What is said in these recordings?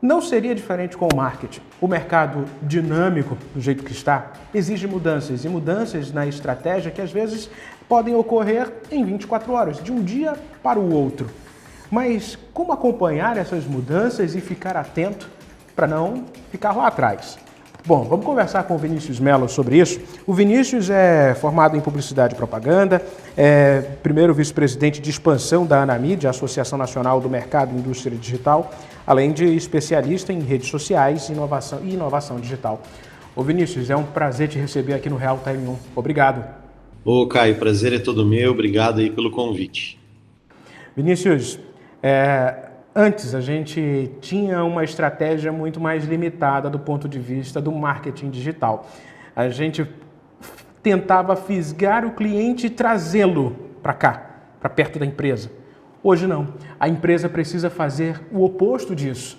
Não seria diferente com o marketing. O mercado dinâmico, do jeito que está, exige mudanças e mudanças na estratégia que às vezes podem ocorrer em 24 horas, de um dia para o outro. Mas como acompanhar essas mudanças e ficar atento para não ficar lá atrás? Bom, vamos conversar com o Vinícius Mello sobre isso. O Vinícius é formado em Publicidade e Propaganda, é primeiro vice-presidente de expansão da Anamid, a Associação Nacional do Mercado e Indústria Digital, além de especialista em redes sociais e inovação digital. Ô Vinícius, é um prazer te receber aqui no Real Time 1. Obrigado. Ô Caio, o prazer é todo meu, obrigado aí pelo convite. Vinícius, antes a gente tinha uma estratégia muito mais limitada do ponto de vista do marketing digital. A gente tentava fisgar o cliente e trazê-lo para cá, para perto da empresa. Hoje não. A empresa precisa fazer o oposto disso.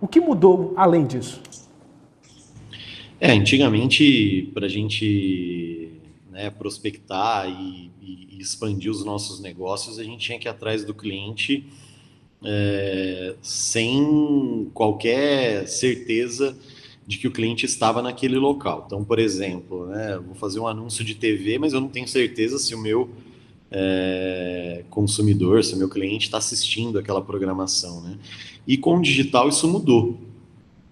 O que mudou além disso? Antigamente, para a gente prospectar e expandir os nossos negócios, a gente tinha que ir atrás do cliente sem qualquer certeza de que o cliente estava naquele local. Então, por exemplo, eu vou fazer um anúncio de TV, mas eu não tenho certeza se o meu consumidor, se o meu cliente está assistindo aquela programação, né? E com o digital isso mudou.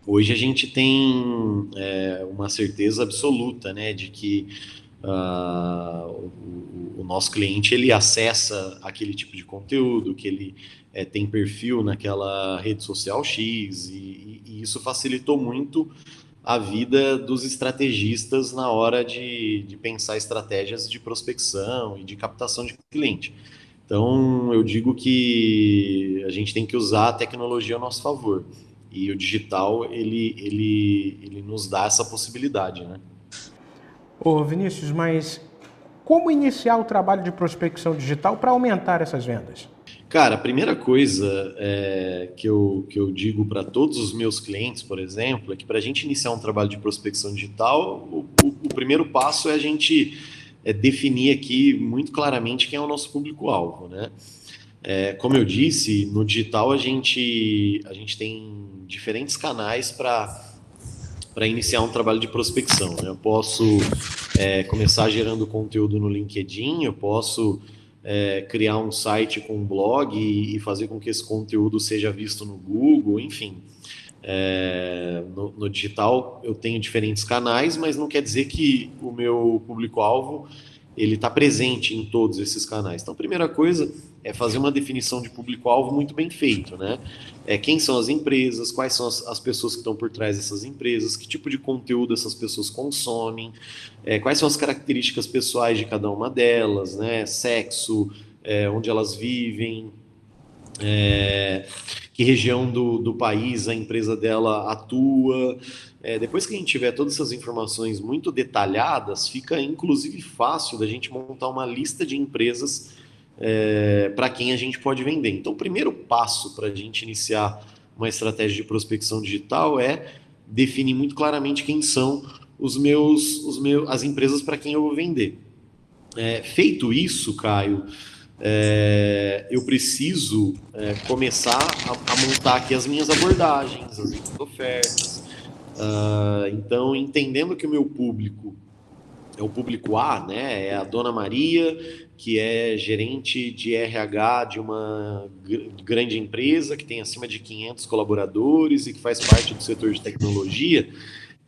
Hoje a gente tem uma certeza absoluta, né, de que o nosso cliente ele acessa aquele tipo de conteúdo, que ele tem perfil naquela rede social X, e isso facilitou muito a vida dos estrategistas na hora de pensar estratégias de prospecção e de captação de cliente. Então, eu digo que a gente tem que usar a tecnologia a nosso favor. E o digital, ele nos dá essa possibilidade, né? Ô Vinícius, mas como iniciar o trabalho de prospecção digital para aumentar essas vendas? Cara, a primeira coisa que eu digo para todos os meus clientes, por exemplo, é que para a gente iniciar um trabalho de prospecção digital, o primeiro passo é a gente definir aqui muito claramente quem é o nosso público-alvo, né? Como eu disse, no digital a gente tem diferentes canais para iniciar um trabalho de prospecção, né? Eu posso começar gerando conteúdo no LinkedIn, eu posso criar um site com um blog e fazer com que esse conteúdo seja visto no Google, enfim. No digital eu tenho diferentes canais, mas não quer dizer que o meu público-alvo ele está presente em todos esses canais. Então, a primeira coisa é fazer uma definição de público-alvo muito bem feito, né? Quem são as empresas, quais são as pessoas que estão por trás dessas empresas, que tipo de conteúdo essas pessoas consomem, quais são as características pessoais de cada uma delas, né? Sexo, onde elas vivem, que região do país a empresa dela atua. Depois que a gente tiver todas essas informações muito detalhadas, fica inclusive fácil da gente montar uma lista de empresas para quem a gente pode vender. Então, o primeiro passo para a gente iniciar uma estratégia de prospecção digital é definir muito claramente quem são as empresas para quem eu vou vender. Feito isso, Caio, eu preciso começar a montar aqui as minhas abordagens, as minhas ofertas. Então, entendendo que o meu público é o público A, né? É a Dona Maria, que é gerente de RH de uma grande empresa que tem acima de 500 colaboradores e que faz parte do setor de tecnologia.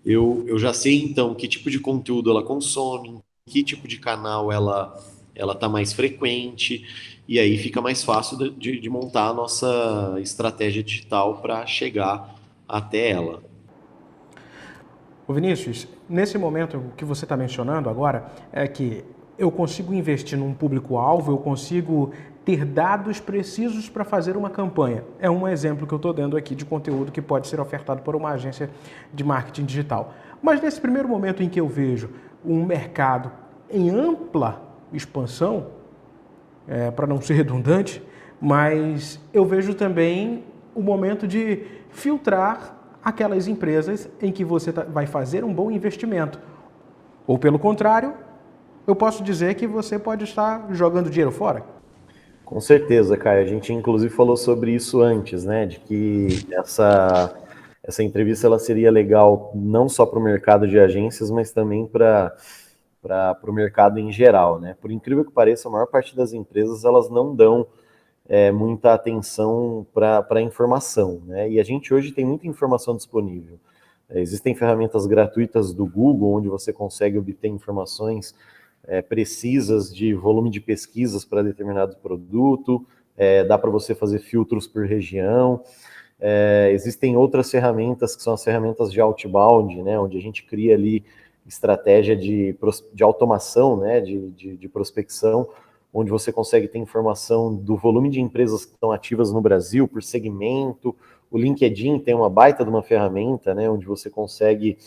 Eu já sei, então, que tipo de conteúdo ela consome, que tipo de canal ela está mais frequente, e aí fica mais fácil de montar a nossa estratégia digital para chegar até ela. Ô Vinícius, nesse momento, o que você está mencionando agora é que eu consigo investir num público-alvo, eu consigo ter dados precisos para fazer uma campanha. É um exemplo que eu estou dando aqui de conteúdo que pode ser ofertado por uma agência de marketing digital. Mas nesse primeiro momento em que eu vejo um mercado em ampla expansão, para não ser redundante, mas eu vejo também o momento de filtrar aquelas empresas em que você vai fazer um bom investimento. Ou pelo contrário, eu posso dizer que você pode estar jogando dinheiro fora. Com certeza, Caio. A gente inclusive falou sobre isso antes, né? De que essa entrevista ela seria legal não só para o mercado de agências, mas também para o mercado em geral, né? Por incrível que pareça, a maior parte das empresas elas não dão muita atenção para a informação, né? E a gente hoje tem muita informação disponível. Existem ferramentas gratuitas do Google, onde você consegue obter informações precisas de volume de pesquisas para determinado produto, dá para você fazer filtros por região. Existem outras ferramentas que são as ferramentas de outbound, né, onde a gente cria ali estratégia de automação, né, de prospecção, onde você consegue ter informação do volume de empresas que estão ativas no Brasil, por segmento. O LinkedIn tem uma baita de uma ferramenta, né, onde você consegue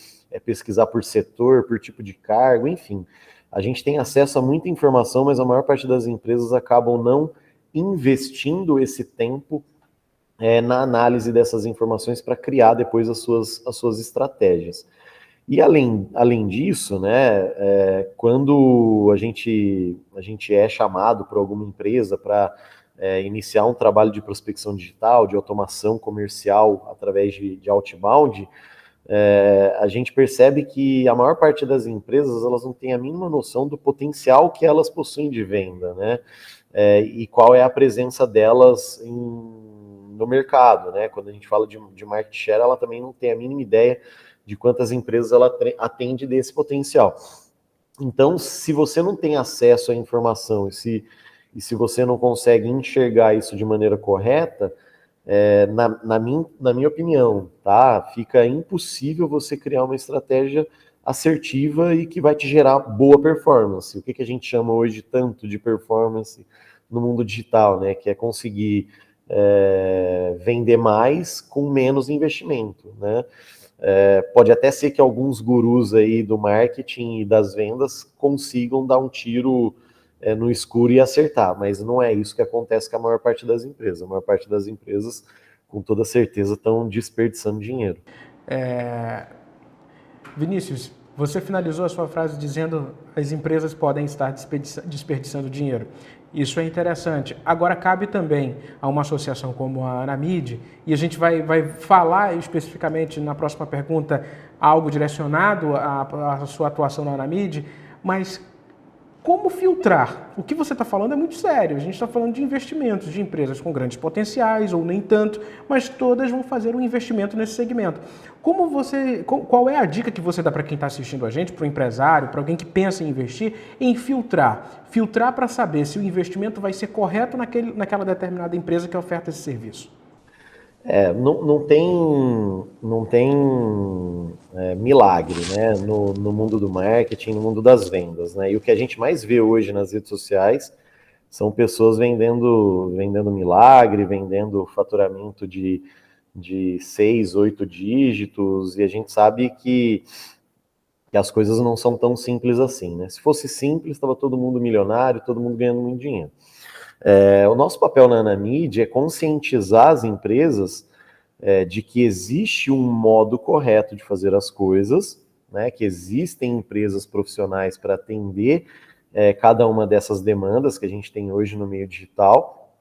pesquisar por setor, por tipo de cargo, enfim. A gente tem acesso a muita informação, mas a maior parte das empresas acabam não investindo esse tempo na análise dessas informações para criar depois as suas estratégias. E além disso, né, quando a gente é chamado por alguma empresa para iniciar um trabalho de prospecção digital, de automação comercial através de outbound, a gente percebe que a maior parte das empresas elas não tem a mínima noção do potencial que elas possuem de venda, né? E qual é a presença delas no mercado, né? Quando a gente fala de market share, ela também não tem a mínima ideia de quantas empresas ela atende desse potencial. Então, se você não tem acesso à informação e se você não consegue enxergar isso de maneira correta, na minha opinião, tá? Fica impossível você criar uma estratégia assertiva e que vai te gerar boa performance. O que a gente chama hoje tanto de performance no mundo digital, né? Que é conseguir vender mais com menos investimento, né? Pode até ser que alguns gurus aí do marketing e das vendas consigam dar um tiro no escuro e acertar, mas não é isso que acontece com a maior parte das empresas. A maior parte das empresas, com toda certeza, estão desperdiçando dinheiro. Vinícius, você finalizou a sua frase dizendo que as empresas podem estar desperdiçando dinheiro. Isso é interessante. Agora, cabe também a uma associação como a Anamid, e a gente vai falar especificamente na próxima pergunta algo direcionado à sua atuação na Anamid, mas como filtrar? O que você está falando é muito sério. A gente está falando de investimentos de empresas com grandes potenciais ou nem tanto, mas todas vão fazer um investimento nesse segmento. Qual é a dica que você dá para quem está assistindo a gente, para o empresário, para alguém que pensa em investir, em filtrar? Filtrar para saber se o investimento vai ser correto naquela determinada empresa que oferta esse serviço. Não tem milagre, né, no mundo do marketing, no mundo das vendas, né? E o que a gente mais vê hoje nas redes sociais são pessoas vendendo milagre, vendendo faturamento de 6, 8 dígitos, e a gente sabe que as coisas não são tão simples assim, né? Se fosse simples, estava todo mundo milionário, todo mundo ganhando muito dinheiro. O nosso papel na Anamid é conscientizar as empresas de que existe um modo correto de fazer as coisas, né, que existem empresas profissionais para atender cada uma dessas demandas que a gente tem hoje no meio digital,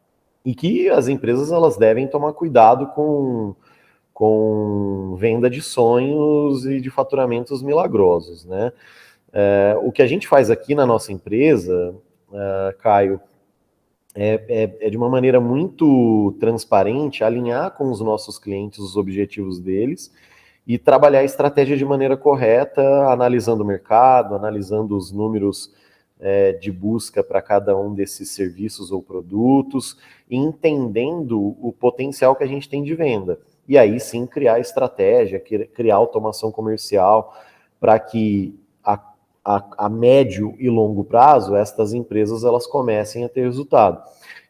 e que as empresas elas devem tomar cuidado com venda de sonhos e de faturamentos milagrosos, né? O que a gente faz aqui na nossa empresa, Caio, de uma maneira muito transparente, alinhar com os nossos clientes os objetivos deles e trabalhar a estratégia de maneira correta, analisando o mercado, analisando os números de busca para cada um desses serviços ou produtos, e entendendo o potencial que a gente tem de venda. E aí sim criar estratégia, criar automação comercial para que a médio e longo prazo, estas empresas elas comecem a ter resultado.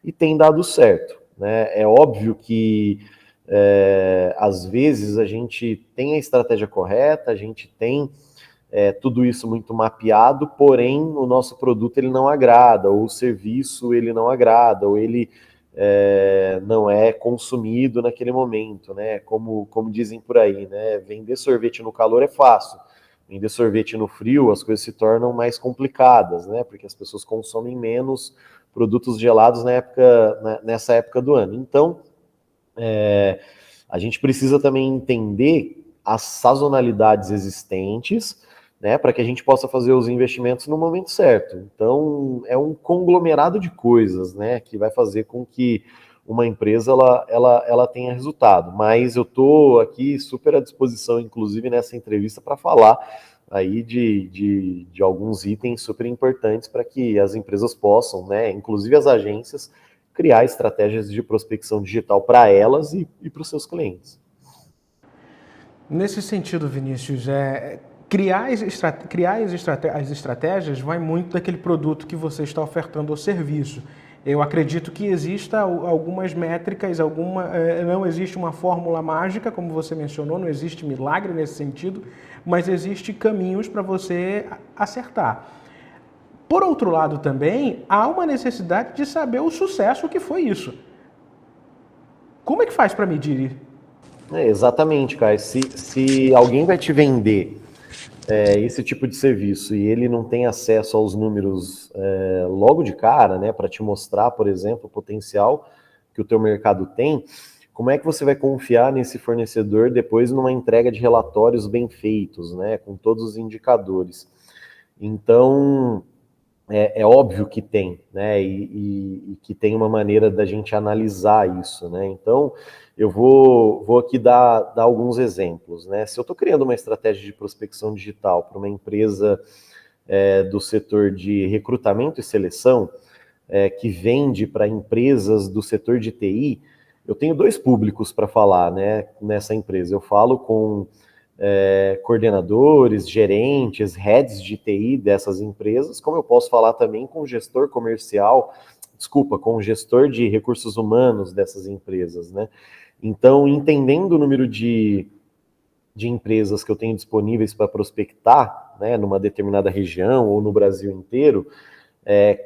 E tem dado certo, né? É óbvio que às vezes a gente tem a estratégia correta, a gente tem tudo isso muito mapeado, porém o nosso produto ele não agrada, ou o serviço ele não agrada, ou ele não é consumido naquele momento, né? Como dizem por aí, né? Vender sorvete no calor é fácil. Vender sorvete no frio, as coisas se tornam mais complicadas, né? Porque as pessoas consomem menos produtos gelados nessa época do ano. Então, a gente precisa também entender as sazonalidades existentes, né, para que a gente possa fazer os investimentos no momento certo. Então, é um conglomerado de coisas, né, que vai fazer com que uma empresa ela tenha resultado. Mas eu estou aqui super à disposição, inclusive nessa entrevista, para falar aí de alguns itens super importantes para que as empresas possam, né, inclusive as agências, criar estratégias de prospecção digital para elas e para os seus clientes. Nesse sentido, Vinícius, criar as estratégias vai muito daquele produto que você está ofertando ou serviço. Eu acredito que exista algumas métricas, não existe uma fórmula mágica, como você mencionou, não existe milagre nesse sentido, mas existe caminhos para você acertar. Por outro lado também, há uma necessidade de saber o sucesso que foi isso. Como é que faz para medir? Exatamente, Caio. Se alguém vai te vender esse tipo de serviço e ele não tem acesso aos números logo de cara, né, para te mostrar, por exemplo, o potencial que o teu mercado tem, como é que você vai confiar nesse fornecedor depois numa entrega de relatórios bem feitos, né, com todos os indicadores? Então, é óbvio que tem, né, e que tem uma maneira da gente analisar isso, né? Então, eu vou aqui dar alguns exemplos, né? Se eu estou criando uma estratégia de prospecção digital para uma empresa do setor de recrutamento e seleção, que vende para empresas do setor de TI, eu tenho dois públicos para falar, né, nessa empresa. Eu falo com coordenadores, gerentes, heads de TI dessas empresas, como eu posso falar também com o gestor comercial, com o gestor de recursos humanos dessas empresas, né? Então, entendendo o número de empresas que eu tenho disponíveis para prospectar, né, numa determinada região ou no Brasil inteiro,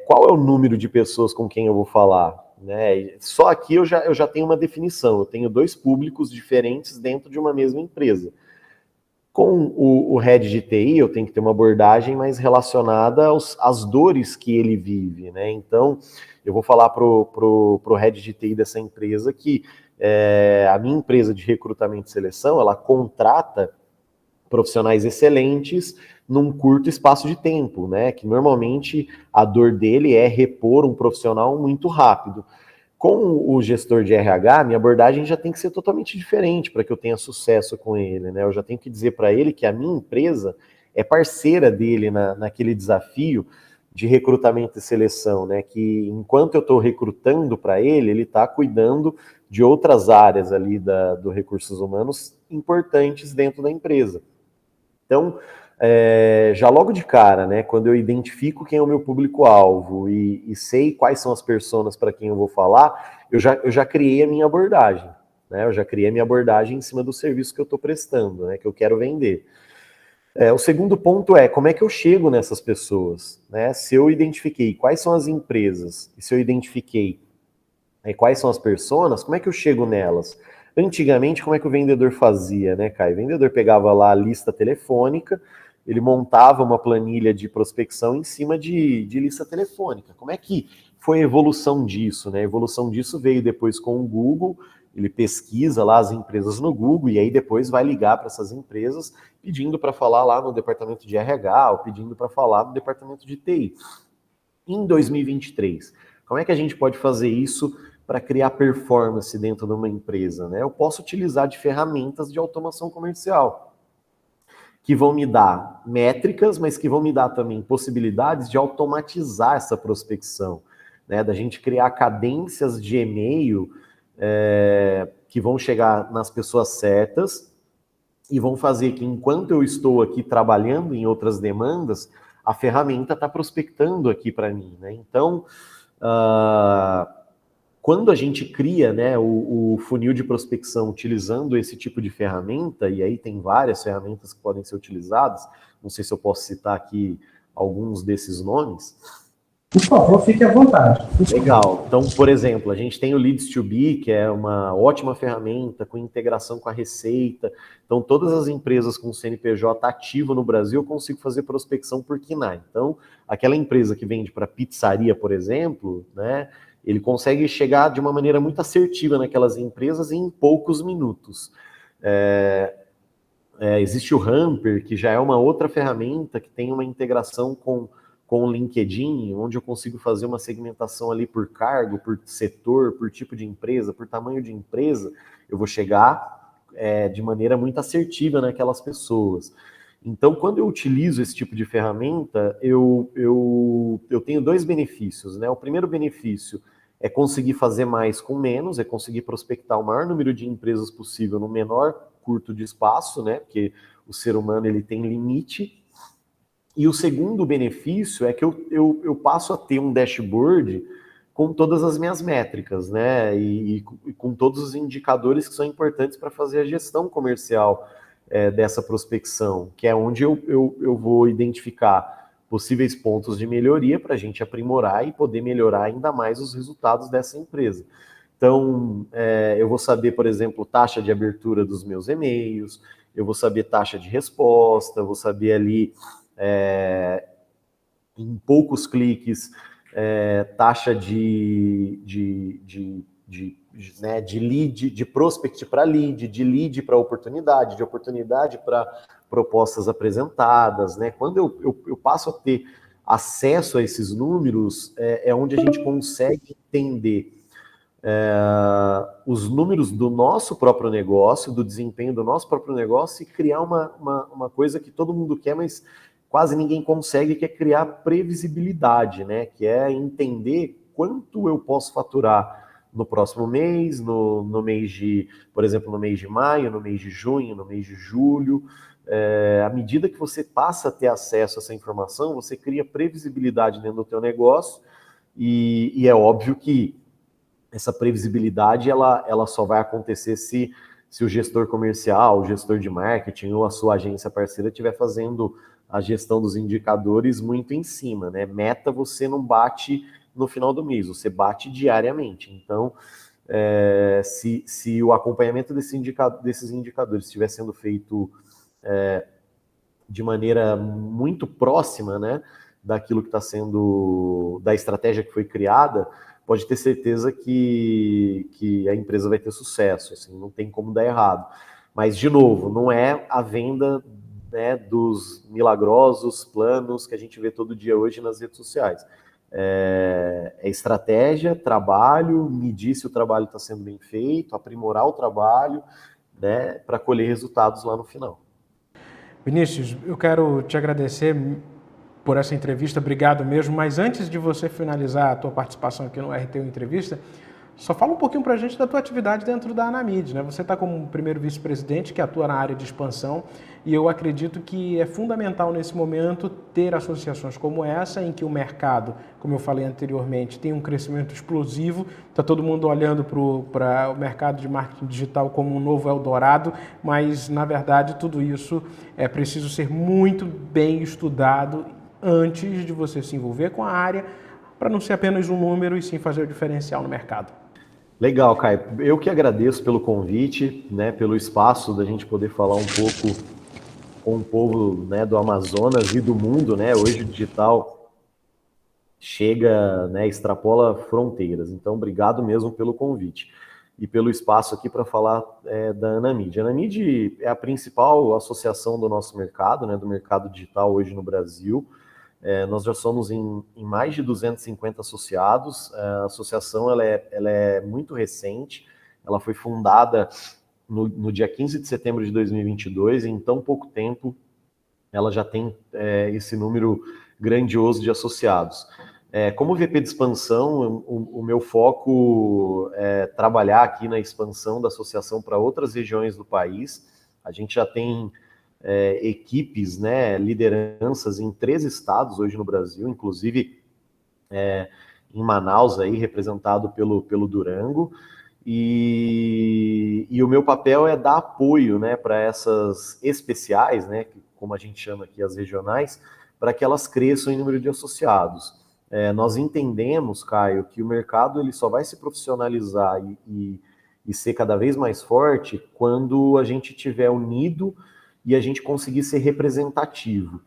qual é o número de pessoas com quem eu vou falar? Né? Só aqui eu já tenho uma definição, eu tenho dois públicos diferentes dentro de uma mesma empresa. Com o head de TI, eu tenho que ter uma abordagem mais relacionada às dores que ele vive, né? Então, eu vou falar pro head de TI dessa empresa que a minha empresa de recrutamento e seleção, ela contrata profissionais excelentes num curto espaço de tempo, né? Que normalmente a dor dele é repor um profissional muito rápido. Com o gestor de RH, minha abordagem já tem que ser totalmente diferente para que eu tenha sucesso com ele, né? Eu já tenho que dizer para ele que a minha empresa é parceira dele naquele desafio de recrutamento e seleção, né? Que enquanto eu estou recrutando para ele, ele está cuidando de outras áreas ali do recursos humanos importantes dentro da empresa. Então, já logo de cara, né, quando eu identifico quem é o meu público-alvo e sei quais são as personas para quem eu vou falar, eu já criei a minha abordagem, né, eu já criei a minha abordagem em cima do serviço que eu estou prestando, né, que eu quero vender. O segundo ponto é como é que eu chego nessas pessoas, né? Se eu identifiquei quais são as empresas e se eu identifiquei quais são as personas, como é que eu chego nelas? Antigamente, como é que o vendedor fazia, né, Caio? O vendedor pegava lá a lista telefônica, ele montava uma planilha de prospecção em cima de lista telefônica. Como é que foi a evolução disso, né? A evolução disso veio depois com o Google, ele pesquisa lá as empresas no Google e aí depois vai ligar para essas empresas pedindo para falar lá no departamento de RH ou pedindo para falar no departamento de TI. Em 2023, como é que a gente pode fazer isso para criar performance dentro de uma empresa, né? Eu posso utilizar de ferramentas de automação comercial, que vão me dar métricas, mas que vão me dar também possibilidades de automatizar essa prospecção, né? Da gente criar cadências de e-mail que vão chegar nas pessoas certas e vão fazer que, enquanto eu estou aqui trabalhando em outras demandas, a ferramenta está prospectando aqui para mim, né? Então, quando a gente cria, né, o funil de prospecção utilizando esse tipo de ferramenta, e aí tem várias ferramentas que podem ser utilizadas, não sei se eu posso citar aqui alguns desses nomes. Por favor, fique à vontade. Legal. Então, por exemplo, a gente tem o Leads2B, que é uma ótima ferramenta com integração com a Receita. Então, todas as empresas com CNPJ ativo no Brasil, eu consigo fazer prospecção por KINAI. Então, aquela empresa que vende para pizzaria, por exemplo, né, ele consegue chegar de uma maneira muito assertiva naquelas empresas em poucos minutos. Existe o Hamper, que já é uma outra ferramenta que tem uma integração com o LinkedIn, onde eu consigo fazer uma segmentação ali por cargo, por setor, por tipo de empresa, por tamanho de empresa. Eu vou chegar de maneira muito assertiva naquelas pessoas. Então, quando eu utilizo esse tipo de ferramenta, eu tenho dois benefícios, né? O primeiro benefício é conseguir fazer mais com menos, é conseguir prospectar o maior número de empresas possível no menor curto de espaço, né? Porque o ser humano ele tem limite. E o segundo benefício é que eu passo a ter um dashboard com todas as minhas métricas, né? E com todos os indicadores que são importantes para fazer a gestão comercial dessa prospecção, que é onde eu vou identificar possíveis pontos de melhoria para a gente aprimorar e poder melhorar ainda mais os resultados dessa empresa. Então, eu vou saber, por exemplo, taxa de abertura dos meus e-mails, eu vou saber taxa de resposta, eu vou saber ali, em poucos cliques, taxa de lead, de prospect para lead, de lead para oportunidade, de oportunidade para propostas apresentadas, né? Quando eu passo a ter acesso a esses números, é onde a gente consegue entender os números do nosso próprio negócio, do desempenho do nosso próprio negócio e criar uma coisa que todo mundo quer, mas quase ninguém consegue, que é criar previsibilidade, né? Que é entender quanto eu posso faturar no próximo mês, no mês de, por exemplo, no mês de maio, no mês de junho, no mês de julho. À medida que você passa a ter acesso a essa informação, você cria previsibilidade dentro do teu negócio e é óbvio que essa previsibilidade ela só vai acontecer se o gestor comercial, o gestor de marketing ou a sua agência parceira estiver fazendo a gestão dos indicadores muito em cima, né? Meta você não bate no final do mês, você bate diariamente. Então, se o acompanhamento desses indicadores estiver sendo feito de maneira muito próxima, né, daquilo que está sendo, da estratégia que foi criada, pode ter certeza que a empresa vai ter sucesso, assim, não tem como dar errado. Mas, de novo, não é a venda, né, dos milagrosos planos que a gente vê todo dia hoje nas redes sociais. É estratégia, trabalho, medir se o trabalho está sendo bem feito, aprimorar o trabalho, né, para colher resultados lá no final. Vinícius, eu quero te agradecer por essa entrevista, obrigado mesmo, mas antes de você finalizar a tua participação aqui no RTU Entrevista, só fala um pouquinho para a gente da tua atividade dentro da Anamid, né? Você está como primeiro vice-presidente que atua na área de expansão e eu acredito que é fundamental nesse momento ter associações como essa, em que o mercado, como eu falei anteriormente, tem um crescimento explosivo, está todo mundo olhando para o mercado de marketing digital como um novo Eldorado, mas na verdade tudo isso é preciso ser muito bem estudado antes de você se envolver com a área, para não ser apenas um número e sim fazer o diferencial no mercado. Legal, Caio. Eu que agradeço pelo convite, né, pelo espaço da gente poder falar um pouco com o povo, né, do Amazonas e do mundo, né? Hoje o digital chega, né, extrapola fronteiras. Então, obrigado mesmo pelo convite e pelo espaço aqui para falar da Anamid. A Anamid é a principal associação do nosso mercado, né, do mercado digital hoje no Brasil. Nós já somos em mais de 250 associados. A associação ela é muito recente, ela foi fundada no dia 15 de setembro de 2022, e em tão pouco tempo ela já tem esse número grandioso de associados. Como VP de expansão, o meu foco é trabalhar aqui na expansão da associação para outras regiões do país. A gente já tem equipes, né, lideranças em 3 estados hoje no Brasil, inclusive em Manaus, aí, representado pelo Durango, e o meu papel é dar apoio, né, para essas especiais, né, como a gente chama aqui as regionais, para que elas cresçam em número de associados. Nós entendemos, Caio, que o mercado ele só vai se profissionalizar e ser cada vez mais forte quando a gente estiver unido e a gente conseguir ser representativo.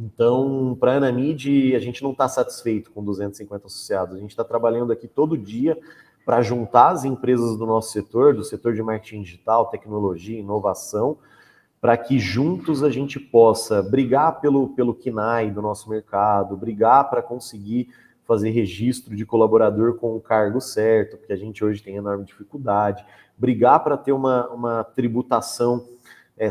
Então, para a Anamid, a gente não está satisfeito com 250 associados. A gente está trabalhando aqui todo dia para juntar as empresas do nosso setor, do setor de marketing digital, tecnologia, inovação, para que juntos a gente possa brigar pelo KNAI do nosso mercado, brigar para conseguir fazer registro de colaborador com o cargo certo, porque a gente hoje tem enorme dificuldade, brigar para ter uma tributação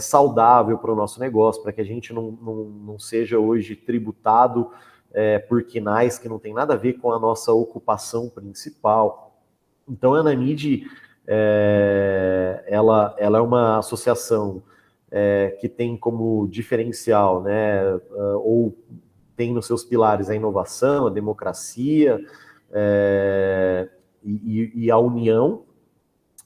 saudável para o nosso negócio, para que a gente não seja hoje tributado por KNAIs que não tem nada a ver com a nossa ocupação principal. Então, a Anamid, ela é uma associação que tem como diferencial, né, ou tem nos seus pilares a inovação, a democracia e a união,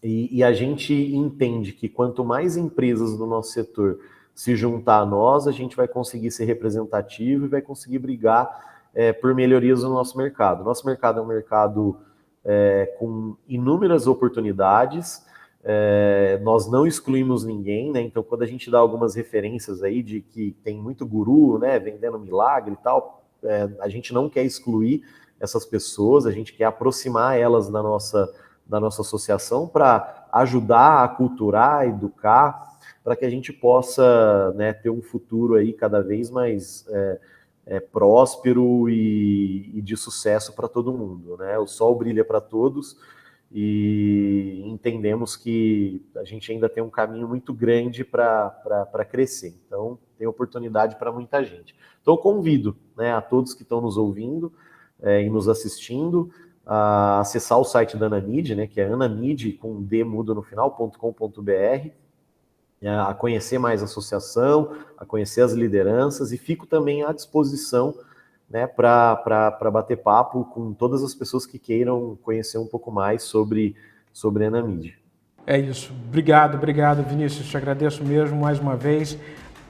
e a gente entende que quanto mais empresas do nosso setor se juntar a nós, a gente vai conseguir ser representativo e vai conseguir brigar por melhorias no nosso mercado. Nosso mercado é um mercado com inúmeras oportunidades, nós não excluímos ninguém, né? Então, quando a gente dá algumas referências aí de que tem muito guru, né, vendendo milagre e tal, a gente não quer excluir essas pessoas, a gente quer aproximar elas da nossa associação para ajudar a culturar, educar, para que a gente possa, né, ter um futuro aí cada vez mais próspero e de sucesso para todo mundo, né? O sol brilha para todos e entendemos que a gente ainda tem um caminho muito grande para crescer. Então, tem oportunidade para muita gente. Então, eu convido, né, a todos que estão nos ouvindo e nos assistindo a acessar o site da Anamid, né, que é anamid, com D mudo no final, .com.br, a conhecer mais a associação, a conhecer as lideranças, e fico também à disposição, né, para bater papo com todas as pessoas que queiram conhecer um pouco mais sobre a Anamid. É isso. Obrigado, Vinícius. Te agradeço mesmo mais uma vez.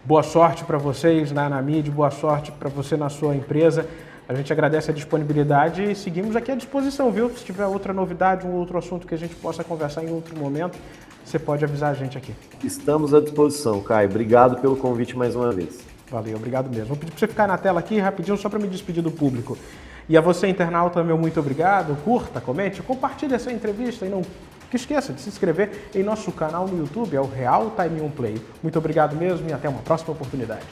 Boa sorte para vocês na Anamid, boa sorte para você na sua empresa. A gente agradece a disponibilidade e seguimos aqui à disposição, viu? Se tiver outra novidade, um outro assunto que a gente possa conversar em outro momento, você pode avisar a gente aqui. Estamos à disposição, Caio. Obrigado pelo convite mais uma vez. Valeu, obrigado mesmo. Vou pedir para você ficar na tela aqui rapidinho, só para me despedir do público. E a você, internauta, meu muito obrigado. Curta, comente, compartilhe essa entrevista e não esqueça de se inscrever em nosso canal no YouTube, é o Real Time On Play. Muito obrigado mesmo e até uma próxima oportunidade.